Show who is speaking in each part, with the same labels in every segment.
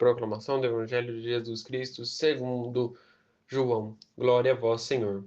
Speaker 1: Proclamação do Evangelho de Jesus Cristo segundo João. Glória a vós, Senhor.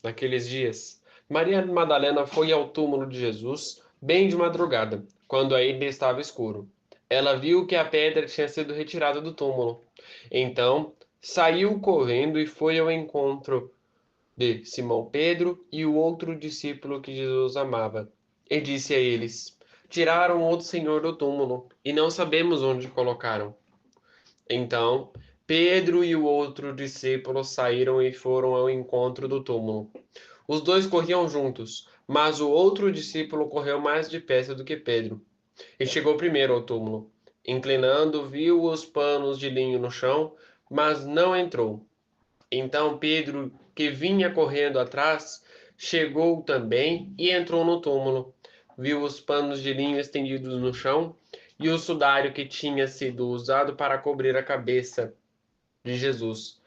Speaker 1: Naqueles dias, Maria Madalena foi ao túmulo de Jesus, bem de madrugada, quando ainda estava escuro. Ela viu que a pedra tinha sido retirada do túmulo. Então, saiu correndo e foi ao encontro de Simão Pedro e o outro discípulo que Jesus amava. E disse a eles: Tiraram o Senhor do túmulo, e não sabemos onde colocaram. Então, Pedro e o outro discípulo saíram e foram ao encontro do túmulo. Os dois corriam juntos, mas o outro discípulo correu mais depressa do que Pedro, e chegou primeiro ao túmulo. Inclinando, viu os panos de linho no chão, mas não entrou. Então Pedro, que vinha correndo atrás, chegou também e entrou no túmulo. Viu os panos de linho estendidos no chão e o sudário que tinha sido usado para cobrir a cabeça de Jesus.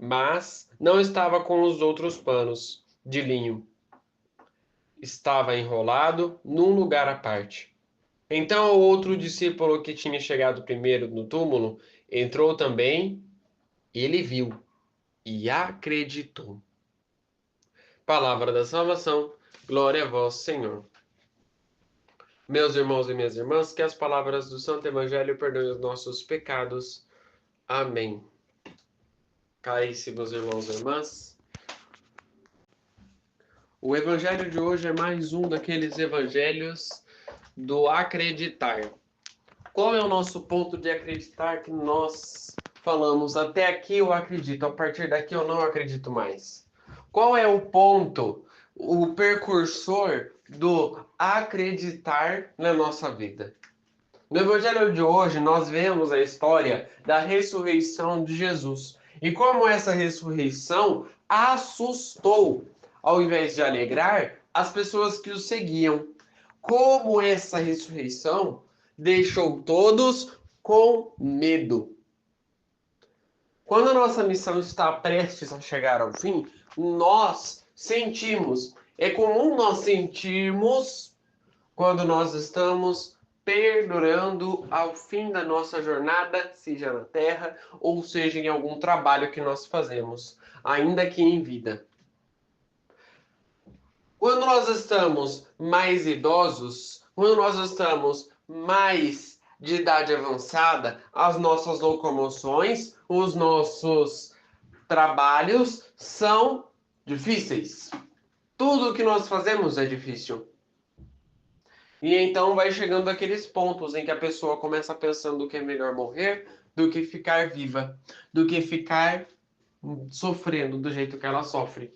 Speaker 1: Mas não estava com os outros panos de linho. Estava enrolado num lugar à parte. Então o outro discípulo que tinha chegado primeiro no túmulo entrou também e ele viu e acreditou. Palavra da salvação, glória a vós, Senhor. Meus irmãos e minhas irmãs, que as palavras do Santo Evangelho perdoem os nossos pecados. Amém. Caríssimos irmãos e irmãs, o Evangelho de hoje é mais um daqueles evangelhos do acreditar. Qual é o nosso ponto de acreditar que nós falamos? Até aqui eu acredito, a partir daqui eu não acredito mais. Qual é o ponto, o precursor do acreditar na nossa vida? No Evangelho de hoje, nós vemos a história da ressurreição de Jesus. E como essa ressurreição assustou, ao invés de alegrar, as pessoas que o seguiam. Como essa ressurreição deixou todos com medo. Quando a nossa missão está prestes a chegar ao fim, nós sentimos. É comum nós sentirmos quando nós estamos perdurando ao fim da nossa jornada, seja na terra ou seja em algum trabalho que nós fazemos, ainda que em vida. Quando nós estamos mais idosos, quando nós estamos mais de idade avançada, as nossas locomoções, os nossos trabalhos são difíceis. Tudo o que nós fazemos é difícil. E então vai chegando aqueles pontos em que a pessoa começa pensando que é melhor morrer do que ficar viva, do que ficar sofrendo do jeito que ela sofre.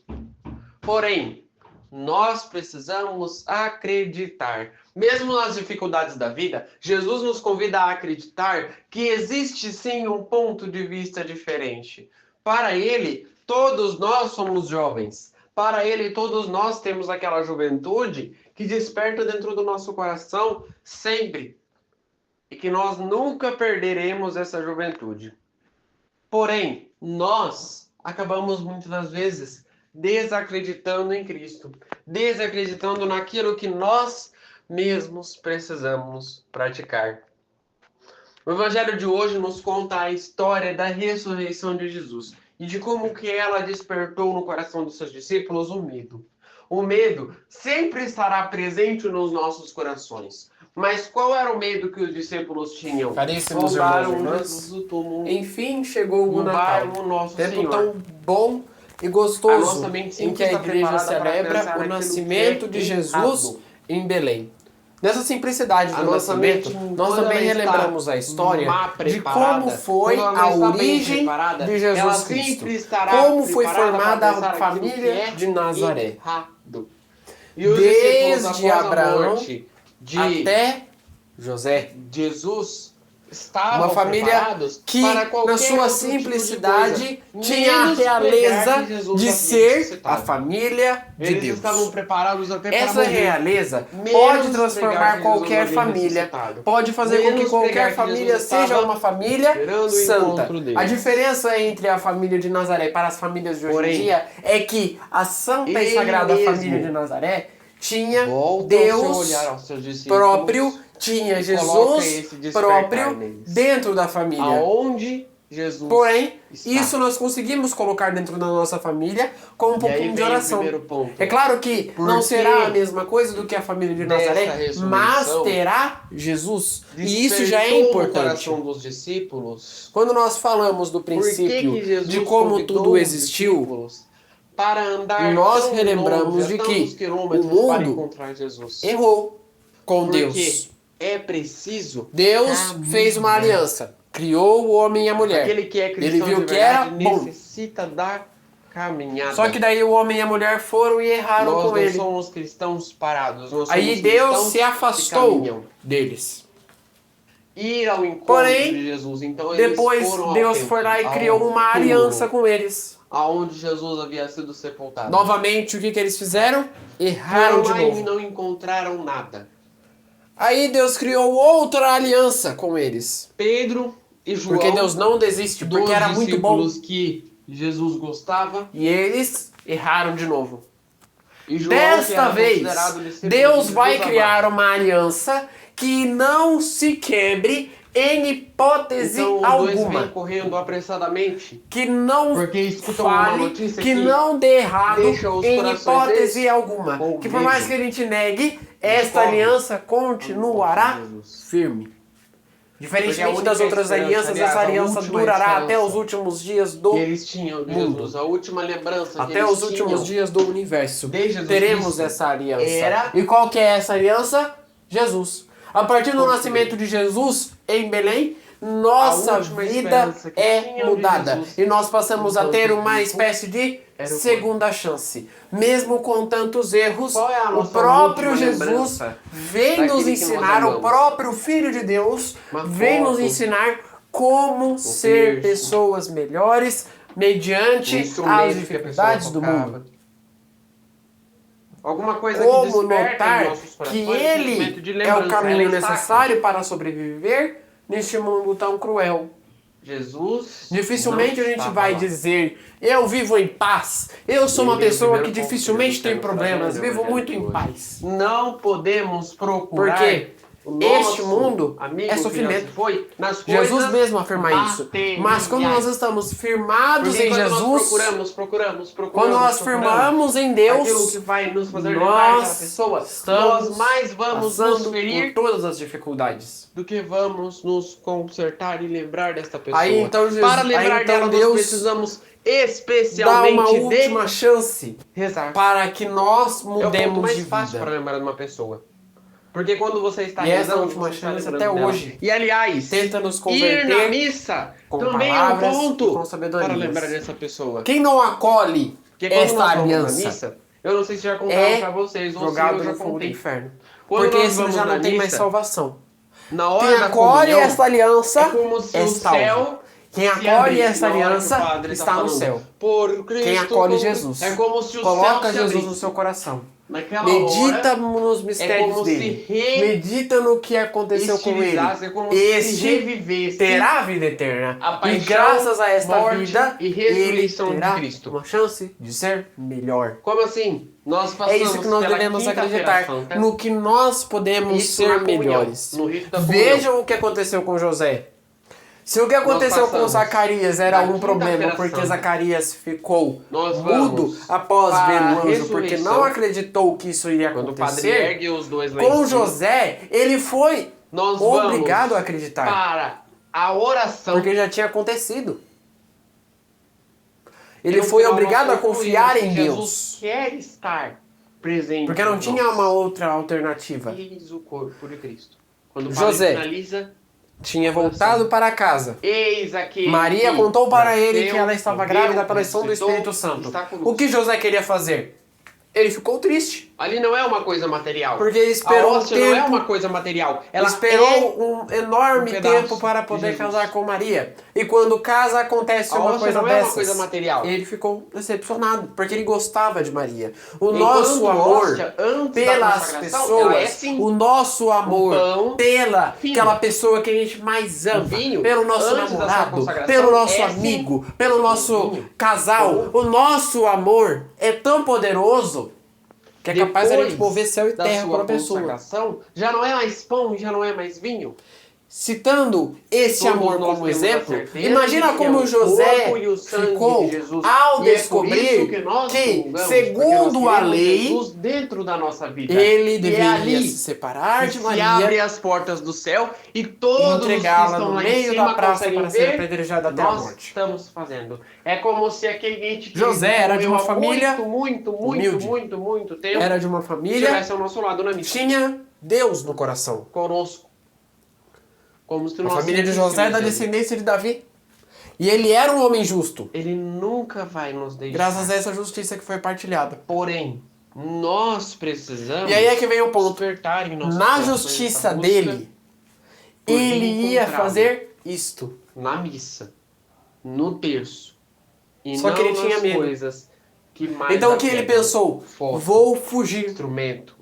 Speaker 1: Porém, nós precisamos acreditar. Mesmo nas dificuldades da vida, Jesus nos convida a acreditar que existe sim um ponto de vista diferente. Para Ele, todos nós somos jovens. Para Ele, todos nós temos aquela juventude que desperta dentro do nosso coração sempre. E que nós nunca perderemos essa juventude. Porém, nós acabamos muitas das vezes desacreditando em Cristo, desacreditando naquilo que nós mesmos precisamos praticar. O Evangelho de hoje nos conta a história da ressurreição de Jesus e de como que ela despertou no coração dos seus discípulos o medo. O medo sempre estará presente nos nossos corações. Mas qual era o medo que os discípulos tinham?
Speaker 2: Caríssimos irmãos e irmãs, enfim chegou o Natal, tempo tão bom e gostoso em que a igreja celebra o nascimento de Jesus em Belém. Nessa simplicidade do nascimento, nós também relembramos a história de como foi a origem de Jesus Cristo, como foi formada a família de Nazaré. Desde Abraão até José.
Speaker 1: Jesus estavam
Speaker 2: uma família que, na sua simplicidade, tinha a realeza de ser a família de Deus.
Speaker 1: Estavam preparados até
Speaker 2: essa realeza pode transformar qualquer família, pode fazer com que qualquer família seja uma família santa. A diferença entre a família de Nazaré para as famílias de hoje em dia é que a santa e sagrada família de Nazaré tinha Deus próprio tinha Jesus próprio dentro da família.
Speaker 1: Aonde Jesus
Speaker 2: Porém,
Speaker 1: está.
Speaker 2: isso nós conseguimos colocar dentro da nossa família com um pouquinho de oração. É claro que não será a mesma coisa do que a família de Nazaré, mas terá Jesus. E isso já é importante.
Speaker 1: Dos discípulos,
Speaker 2: quando nós falamos do princípio de como tudo existiu,
Speaker 1: para andar
Speaker 2: nós relembramos de que o mundo errou com Deus.
Speaker 1: É preciso.
Speaker 2: Deus fez uma aliança. Criou o homem e a mulher.
Speaker 1: Aquele que é cristão
Speaker 2: ele viu que era bom.
Speaker 1: Necessita da caminhada.
Speaker 2: Só que daí o homem e a mulher foram e erraram com ele.
Speaker 1: Nós não somos cristãos parados. Nós
Speaker 2: aí
Speaker 1: somos
Speaker 2: Deus se afastou deles.
Speaker 1: Ir ao encontro
Speaker 2: Porém,
Speaker 1: de Jesus. Então,
Speaker 2: depois Deus foi lá e criou uma aliança com eles.
Speaker 1: Aonde Jesus havia sido sepultado.
Speaker 2: Novamente, o que eles fizeram? Erraram de novo.
Speaker 1: E não encontraram nada.
Speaker 2: Aí Deus criou outra aliança com eles.
Speaker 1: Pedro e João.
Speaker 2: Porque Deus não desiste, porque era muito bom.
Speaker 1: Que Jesus gostava.
Speaker 2: E eles erraram de novo.
Speaker 1: E João,
Speaker 2: desta vez, Deus vai criar uma aliança que não se quebre em hipótese alguma.
Speaker 1: Dois vêm correndo apressadamente.
Speaker 2: Que não fale, que não dê errado em hipótese alguma. Que por mais que a gente negue, esta aliança continuará firme. Diferentemente das outras alianças, essa aliança durará até os últimos dias do mundo.
Speaker 1: A última lembrança
Speaker 2: até os últimos dias do universo. Teremos essa aliança. E qual que é essa aliança? Jesus. A partir do nascimento de Jesus em Belém, nossa vida é mudada. E nós passamos a ter uma espécie de segunda chance. Mesmo com tantos erros, o próprio Jesus vem nos ensinar, o próprio Filho de Deus vem nos ensinar como ser pessoas melhores mediante as dificuldades do mundo.
Speaker 1: Alguma coisa
Speaker 2: como notar que ele é o caminho necessário para sobreviver neste mundo tão cruel.
Speaker 1: Jesus
Speaker 2: dificilmente a gente vai dizer, eu vivo em paz, eu sou uma pessoa que dificilmente tem problemas, vivo muito em paz.
Speaker 1: Não podemos procurar.
Speaker 2: Porque este mundo é sofrimento. Jesus mesmo afirma isso. Mas quando nós estamos firmados em Jesus, quando nós firmamos em Deus,
Speaker 1: aquilo que vai nos fazer
Speaker 2: nós
Speaker 1: estamos
Speaker 2: nós
Speaker 1: mais vamos nos ferir
Speaker 2: por todas as dificuldades
Speaker 1: do que vamos nos consertar e lembrar desta pessoa.
Speaker 2: Aí então,
Speaker 1: para lembrar dela, Deus nós precisamos especialmente
Speaker 2: dá uma última chance
Speaker 1: rezar.
Speaker 2: Para que nós mudemos
Speaker 1: de vida. Para lembrar de uma pessoa. Porque quando você está
Speaker 2: rezando, essa última chance até hoje.
Speaker 1: E aliás,
Speaker 2: tenta nos converter
Speaker 1: ir na missa também
Speaker 2: palavras,
Speaker 1: é um ponto
Speaker 2: com sabedoria
Speaker 1: para lembrar dessa pessoa.
Speaker 2: Quem não acolhe esta aliança,
Speaker 1: missa, eu não sei se já contaram para vocês ou
Speaker 2: jogado
Speaker 1: se eu já
Speaker 2: no fogo do inferno.
Speaker 1: Quando
Speaker 2: porque esse já não tem mais salvação.
Speaker 1: Na hora
Speaker 2: quem acolhe esta aliança
Speaker 1: é como se o céu.
Speaker 2: Quem acolhe essa aliança está no céu. Quem acolhe Jesus.
Speaker 1: É como se o
Speaker 2: coloca Jesus no seu coração. Medita nos mistérios dele. Medita no que aconteceu com ele. Este terá a vida eterna. E graças a esta vida, ele terá uma chance de ser melhor.
Speaker 1: Como assim? Nós
Speaker 2: é isso que nós devemos acreditar. No que nós podemos ser melhores. Vejam o que aconteceu com José. Se o que aconteceu com Zacarias era um problema, porque Zacarias ficou mudo após ver o anjo, porque não acreditou que isso iria acontecer, com José, ele foi obrigado a acreditar.
Speaker 1: Para a oração.
Speaker 2: Porque já tinha acontecido. Ele foi obrigado a confiar em Deus.
Speaker 1: Jesus quer estar presente.
Speaker 2: Porque não tinha uma outra alternativa.
Speaker 1: Eis o corpo de Cristo. Quando
Speaker 2: José
Speaker 1: finaliza,
Speaker 2: tinha voltado para casa.
Speaker 1: Eis aquele
Speaker 2: Maria contou para ele que ela estava grávida pela ação do Espírito Santo. O que José queria fazer? Ele ficou triste.
Speaker 1: Ali não é uma coisa material.
Speaker 2: Porque ele esperou
Speaker 1: um tempo. Não é uma coisa material.
Speaker 2: Ela esperou um enorme tempo para poder casar com Maria. E quando casa acontece uma coisa dessas.
Speaker 1: É uma coisa material.
Speaker 2: Ele ficou decepcionado, porque ele gostava de Maria. O nosso amor pelas pessoas, o nosso amor pela aquela pessoa que a gente mais ama, pelo nosso namorado, pelo nosso amigo, pelo nosso casal, o nosso amor é tão poderoso que é capaz de a gente mover céu e terra para a pessoa.
Speaker 1: Já não é mais pão, já não é mais vinho.
Speaker 2: Citando esse amor como exemplo, imagina como José ficou ao descobrir que, segundo a lei,
Speaker 1: dentro da nossa vida,
Speaker 2: ele deveria se separar de Maria,
Speaker 1: abre as portas do céu e todos
Speaker 2: entregá-la no meio da praça para ser apedrejada até a morte.
Speaker 1: Estamos fazendo. É como se aquele ente que
Speaker 2: José era de uma família
Speaker 1: muito tempo,
Speaker 2: era de uma família,
Speaker 1: estivesse ao nosso lado na missa.
Speaker 2: Tinha Deus no coração.
Speaker 1: Conosco. Como se
Speaker 2: a família de José é da descendência de Davi. E ele era um homem justo.
Speaker 1: Ele nunca vai nos deixar.
Speaker 2: Graças a essa justiça que foi partilhada.
Speaker 1: Porém, nós precisamos...
Speaker 2: E aí é que vem o ponto.
Speaker 1: Na
Speaker 2: justiça dele, ele ia fazer isto.
Speaker 1: Na missa. No terço. E
Speaker 2: só que ele tinha medo.
Speaker 1: Coisas que mais
Speaker 2: então o que ele pensou? Vou fugir.
Speaker 1: Instrumento.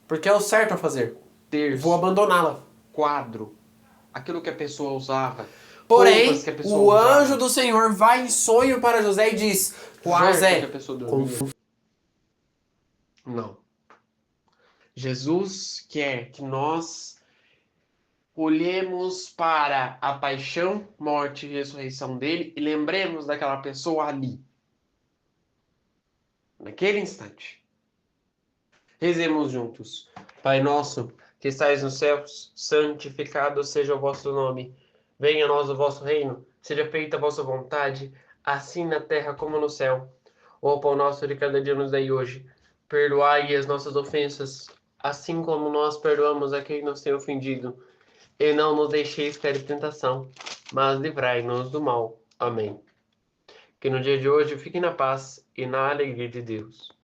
Speaker 2: Porque é o certo a fazer.
Speaker 1: Terço.
Speaker 2: Vou abandoná-la.
Speaker 1: Quadro, aquilo que a pessoa usava.
Speaker 2: Porém, o anjo do Senhor vai em sonho para José e diz: José,
Speaker 1: não. Jesus quer que nós olhemos para a paixão, morte e ressurreição dele e lembremos daquela pessoa ali, naquele instante. Rezemos juntos. Pai nosso, que estais nos céus, santificado seja o vosso nome. Venha a nós o vosso reino, seja feita a vossa vontade, assim na terra como no céu. O pão nosso de cada dia nos dai hoje. Perdoai as nossas ofensas, assim como nós perdoamos a quem nos tem ofendido. E não nos deixeis cair em tentação, mas livrai-nos do mal. Amém. Que no dia de hoje fiquem na paz e na alegria de Deus.